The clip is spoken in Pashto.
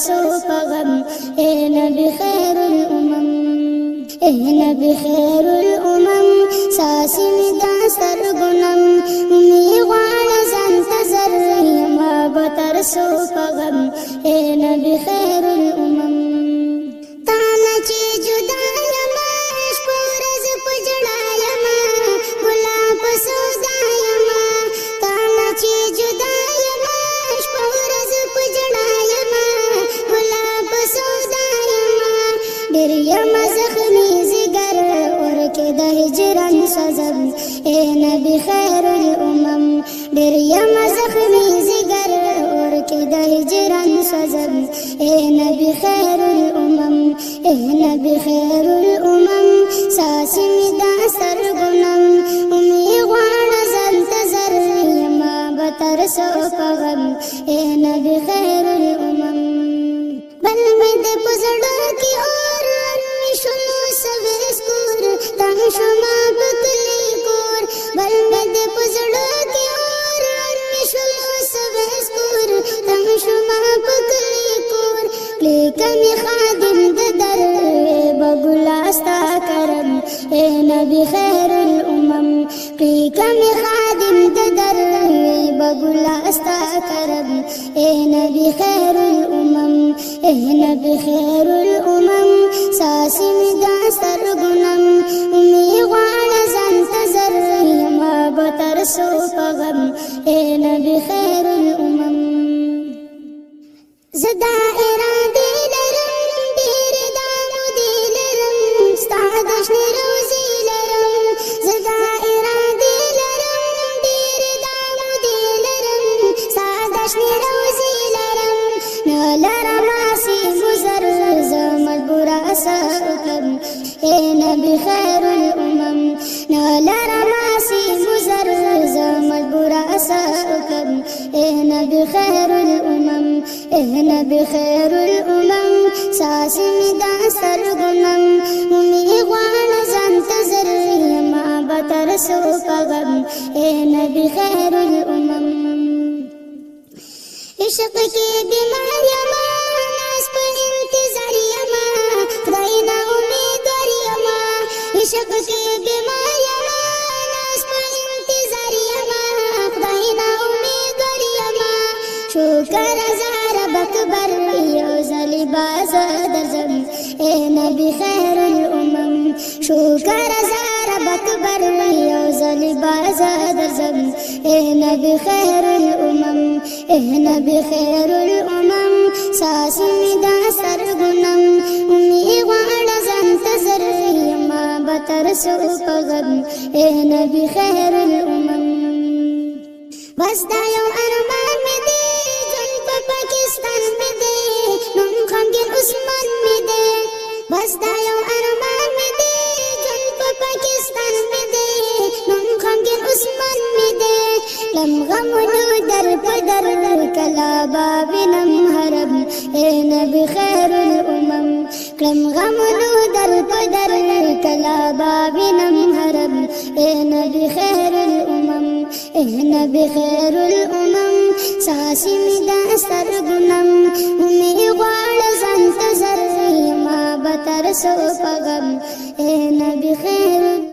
سو پغم اے نبی خیر الامم اے نبی خیر الامم ساسی می دا سرگنم می غوان زنت زر یما بتر سو پغم اے نبی خیر الامم تانا چی جدا یما شپورز پجڑا یما گلاب سودا یما تانا چی جدا یما شپورز پجڑا یما گلاب سودا یما ډیر یما زخمی زگر ورکه د هجران سزم اے نبی خیر الامم ډیر یما زخمی زگر ورکه د هجران سزم اے نبی خیر الامم اے نبی خیر الامم ساسی می دا سرگنم امی غوان زنت زر یما بتر سو پغم اے نبی خیر الامم بل می د پزړه کی اور می شنو سویس کور تنگ شما بکلی کور بل می د پزړه کی اور می شنو سویس کور تنگ شما بکلی کور لیکن خادم د در بغلاستا کرم اے نبی خیر الامم لیکن خادم د در بغلاستا کرم اے نبی خیر الامم اے نبی خیر الامم ساسی می دا سرگنم امی غوان زنت زر یما بتر سو پغم اے نبی خیر الامم زدا اراده لرم ډیر دامو دی لرم ستا د شنه روزي لرم زدا اراده لرم ډیر دامو دی لرم ستا د شنه روزي لرم نه لرم اسی گزر ز مجبور اسکم اے نبی خیر الامم نه لرم اسی گزر ز مجبور اسکم اے نبی خیر الامم اے نبی خیر الامم ساسی می دا سرگنم امی غوان زنت زر یما بتر سو پغم اے نبی خیر الامم عشق کی بیمار یما ناس پا انتظار یما خدای نا امیدوار یما عشق کی بیمار یما ناس پا انتظار یما خدای نا امیدوار یما شکر زار بکبر یو زلی باز درزم اے نبی خیر الامم شکر زار بکبر یو زلی باز درزم اے نبی خیر الامم اے نبی خیر الامم ساسی می دا سرگنم امی غوان زنت زر یما بتر سو پغم اے نبی خیر الامم بس دا یو ارمان می دی پاکستان میں دے نم خمگین عثمان میں دے بس دا یو ارمان میں دے جن پاکستان میں دے نم خمگین عثمان میں دے لم غمونو در پدر کلا بابنم حرم اے نبی خیر الامم لم غمونو در پدر کلا بابنم حرم اے نبی خیر الامم اے نبی خیر الامم ساسی می دا سرگنم امی غوان زنت زر یما بتر سو پغم اے نبی خیر